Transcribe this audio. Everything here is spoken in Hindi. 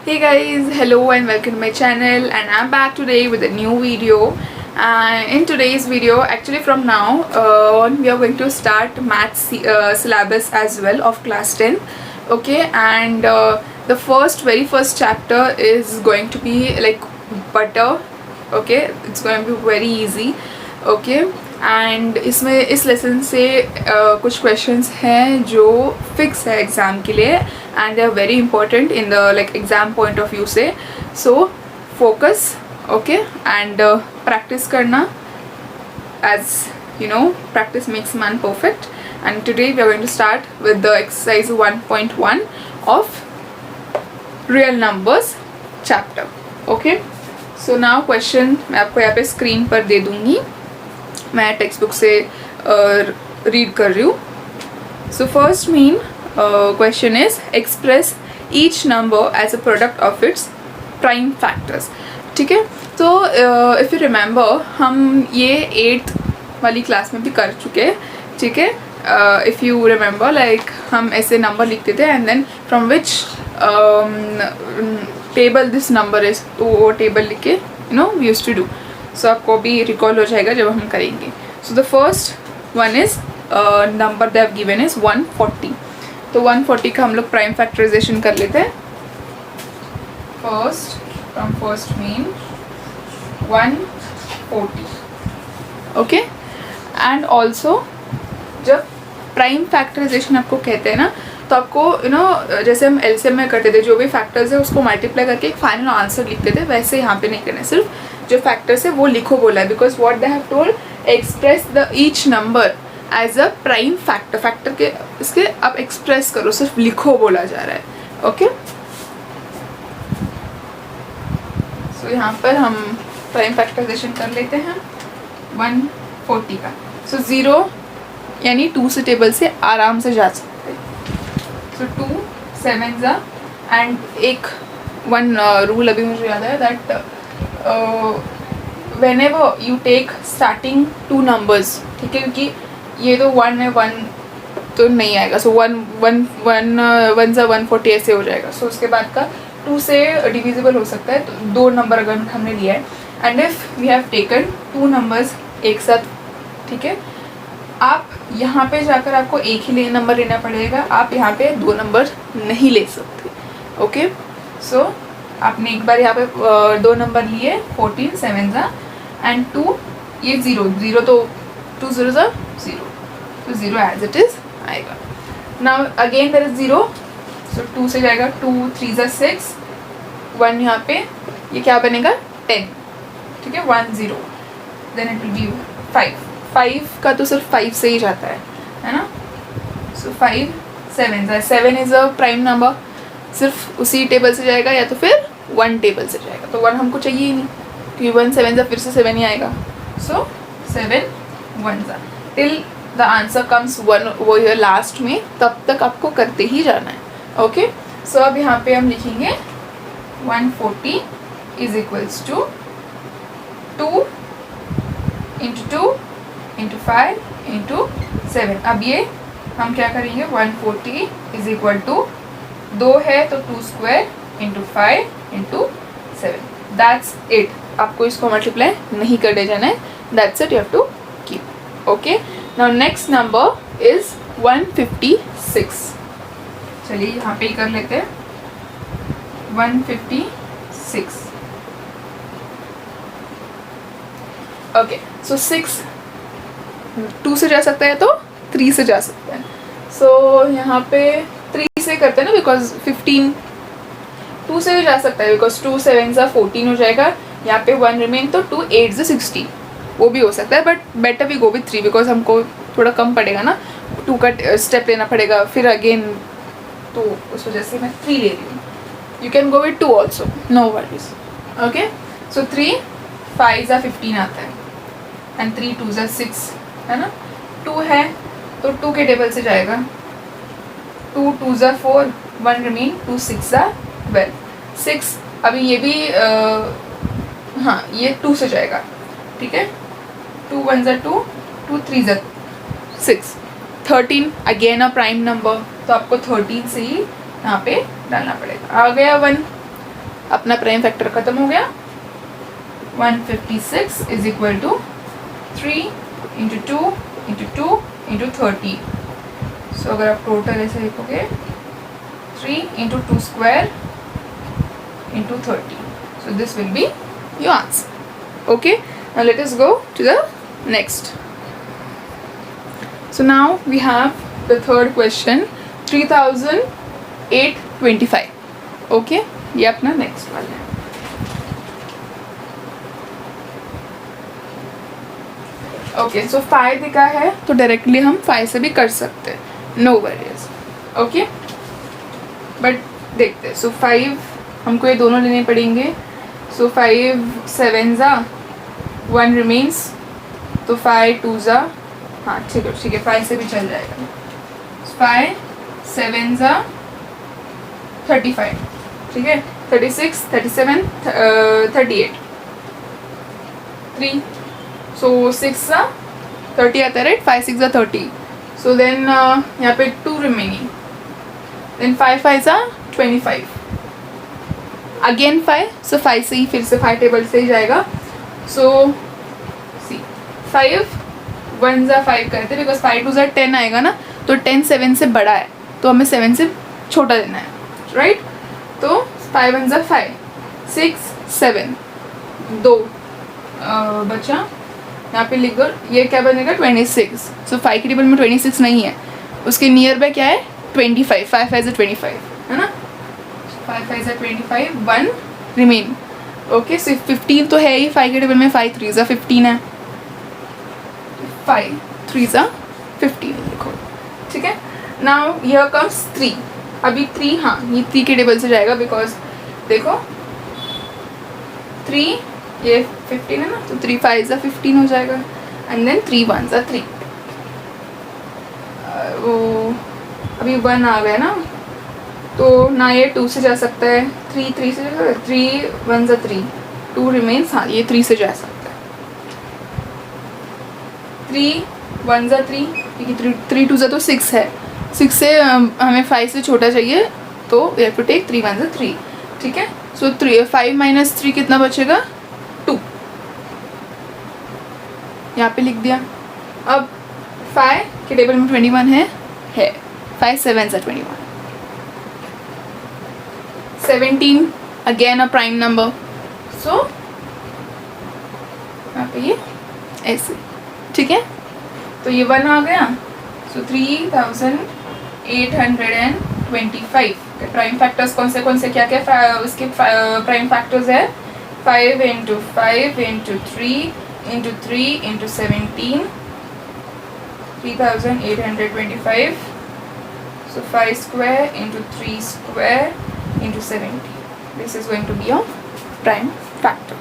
Hey guys, hello and welcome to my channel, and I'm back today with a new video. And in today's video, actually from now we are going to start maths syllabus as well of class 10. Okay, and the very first chapter is going to be like butter. Okay, it's going to be very easy. Okay, and इसमें इस लेसन से कुछ क्वेश्चंस हैं जो फिक्स है एग्ज़ाम के लिए and they are very important in the like exam point of view से. So focus okay and practice करना, as you know, practice makes man perfect. And today we are going to start with the exercise 1.1 of real numbers chapter. Okay, so now question मैं आपको यहाँ पे स्क्रीन पर दे दूँगी, मैं टेक्स्ट बुक से रीड कर रही हूँ. So first main question is express each number as a product of its prime factors. ठीक है, तो इफ़ यू रिमेंबर हम ये 8th वाली क्लास में भी कर चुके हैं. ठीक है, इफ़ यू रिमेंबर लाइक हम ऐसे नंबर लिखते थे and then from which table this number is, तो वो टेबल लिख के you know we used to do. So आपको भी रिकॉल हो जाएगा जब हम करेंगे. So the first one is number they have given is 140. तो 140 का हम लोग प्राइम फैक्टराइजेशन कर लेते हैं. First mean 140. Okay, and also जब प्राइम फैक्टराइजेशन आपको कहते हैं ना, तो आपको यू नो जैसे हम एलसीएम में करते थे, जो भी फैक्टर्स है उसको मल्टीप्लाई करके एक फाइनल आंसर लिखते थे, वैसे यहाँ पे नहीं करना है. सिर्फ जो फैक्टर्स है वो लिखो बोला है, because what they have told express the each number as a prime factor. Factor के इसके आप एक्सप्रेस करो, सिर्फ लिखो बोला जा रहा है. ओके, सो यहाँ पर हम प्राइम फैक्टराइजेशन कर लेते हैं 140 का. सो 0 यानी 2 से टेबल से आराम से जा सकते हैं. सो 2 7 एंड एक वन रूल अभी मुझे याद है that whenever you take starting two numbers, ठीक है, क्योंकि ये तो 1 है, 1 तो नहीं आएगा. सो 1 ज़ा 140 ऐसे हो जाएगा. सो उसके बाद का 2 से डिविजिबल हो सकता है, तो 2 नंबर अगर हमने लिया है and if we have taken 2 numbers एक साथ, ठीक है, आप यहाँ पे जाकर आपको एक ही नंबर लेना पड़ेगा. आप यहाँ पे 2 नंबर नहीं ले सकते. ओके, सो आपने एक बार यहाँ पे 2 नंबर लिए 14 7 एंड 2, ये 0 तो 2 0 0, तो 0 एज इट इज़ आएगा. नाउ अगेन देयर इज 0, सो 2 से जाएगा 2 3 6, 1 यहाँ पे, ये क्या बनेगा 10. ठीक है, 1 0, देन इट विल बी 5 का तो सिर्फ 5 से ही जाता है ना. सो 5 7 इज़ अ प्राइम नंबर, सिर्फ उसी टेबल से जाएगा या तो फिर 1 टेबल से जाएगा. तो 1 हमको चाहिए ही नहीं, क्योंकि 1 7 फिर से 7 ही आएगा. सो 7 1 टिल द आंसर कम्स 1 वो ये लास्ट में, तब तक आपको करते ही जाना है. ओके, सो अब यहाँ पे हम लिखेंगे 140 is equals to 2 into 2 into 5 into 7. अब ये हम क्या करेंगे, 140 इज इक्वल टू 2 है तो 2 square into 5 into 7. That's it. आपको इसको मल्टीप्लाई नहीं करने जाना है. That's it, you have to keep. Okay, now next number is 156. चलिए यहाँ पे ही कर लेते हैं 156. ओके, सो 6 2 से जा सकता है तो 3 से जा सकता है. सो यहाँ पे 3 से करते हैं ना, बिकॉज 15 2 से भी जा सकता है, बिकॉज 2 7 14 हो जाएगा. यहाँ पे 1 रिमेन, तो 2 8 16, वो भी हो सकता है, but better we go with 3, because हमको थोड़ा कम पड़ेगा ना, 2 का स्टेप लेना पड़ेगा फिर अगेन, तो उस वजह से मैं 3 ले रही हूँ. You can go with 2 also, no worries. Okay, so 3 5 15 आता है एंड 3 2 6 है ना. 2 है तो 2 के टेबल से जाएगा, 2 2 4, 1 रिमेन, 2 6 12 6. अभी ये भी हाँ, ये 2 से जाएगा. ठीक है, 2 1 2, 2 3 6. 13 अगेन अ प्राइम नंबर, तो आपको 13 से ही यहाँ पे डालना पड़ेगा. आ गया 1, अपना प्राइम फैक्टर ख़त्म हो गया. 156 is equal to 3 into 2 into 2 into 30. So अगर आप टोटल ऐसे लिखोगे 3 into 2 square into 30. So this will be your answer. Okay, now let us go to the next. So now we have the third question, 3825. Okay, ये अपना नेक्स्ट वाला है. ओके, सो 5 दिखा है तो डायरेक्टली हम 5 से भी कर सकते हैं, नो वरीज. ओके, बट देखते हैं. सो 5 हमको ये दोनों लेने पड़ेंगे. सो 5 7 ज़ा 1 रिमेन्स, तो 5 2 ज़ा, हाँ ठीक है 5 से भी चल जाएगा. 5 7 ज़ा 35, ठीक है, 36 37 38 3. सो 6 ज़ा 30 आता है, राइट. 5 6 ज़ा 30. सो देन यहाँ पे 2 रिमेनिंग. देन 5 5 ज़ा 25. अगेन 5. सो 5 से ही फिर से 5 टेबल से ही जाएगा. सो सी 5 1 ज़ा 5 करते हैं, बिकॉज 5 2 ज़ा 10 आएगा ना, तो 10 7 से बड़ा है, तो हमें 7 से छोटा देना है, राइट. तो 5 1 ज़ा 5 6 7 2 बचा. यहाँ पे लिख दो, ये क्या बनेगा 26. सो 5 की टेबल में 26 नहीं है, उसके नियर बाय क्या है 25. 5 5 ज़ा 25 है ना. 5 5 ज़ा 25, 1 रिमेन. ओके, सो 15 तो है ही 5 की टेबल में. 5 3 ज़ा 15 है, 5 3 ज़ा 15 लिखो, ठीक है. Now here comes 3. अभी 3, हाँ ये 3 के टेबल से जाएगा, बिकॉज देखो 3 ये 15 है ना, तो 3 5 ज़ा 15 हो जाएगा. एंड देन 3 1 ज़ा 3. वो अभी 1 आ गया ना, तो ना ये 2 से जा सकता है, 3 3 से जा सकता है. 3 1 ज़ा 3, 2 रिमेन्स, हाँ ये 3 से जा सकता है. 3 1 ज़ा 3, क्योंकि 3 2 ज़ा तो 6 है. 6 से हमें 5 से छोटा चाहिए, तो वी हैव टू टेक 3 1 ज़ा 3, ठीक है. सो 5 माइनस 3 कितना बचेगा 2. यहाँ पे लिख दिया. अब 5 के टेबल में 21 है 5 7 ज़ा 21. 17 अगेन अ प्राइम नंबर. सो यहाँ पे ये ऐसे, ठीक है. तो ये 1 आ गया. सो 3825. प्राइम फैक्टर्स कौन से क्या क्या उसके प्राइम फैक्टर्स है. 5 into 5 into 3 into 3 into 17, 3825. So 5 square into 3 square into 70. This is going to be your prime factor.